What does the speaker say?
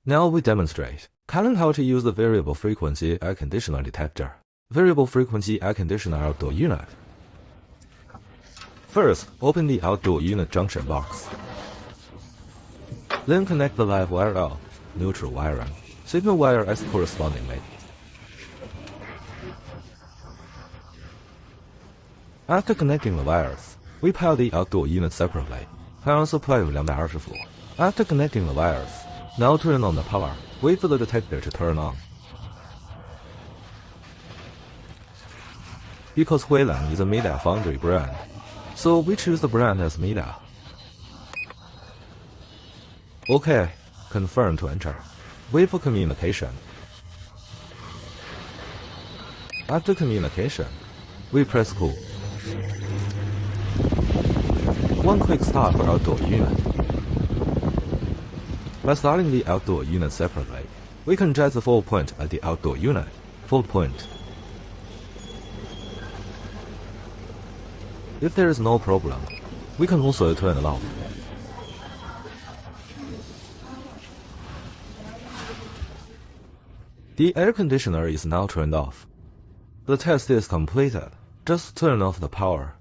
Now we demonstrate. Calling how to use the variable frequency air conditioner detector. Variable frequency air conditioner outdoor unit. First, open the outdoor unit junction box. Then connect the live wire L, neutral wiring, signal wire S correspondingly. After connecting the wires, we power the outdoor unit separately. Power supply 220 伏. After connecting the wires, now turn on the power. Wait for the detector to turn on. Because Huilan is a media foundry brand, so we choose the brand as media. OK, confirm to enter. Wait for communication. After communication, we press cool. One quick start for outdoor unit. By starting the outdoor unit separately, we can jet the fault point at the outdoor unit. Fault point. If there is no problem, we can also turn it off. The air conditioner is now turned off. The test is completed. Just turn off the power.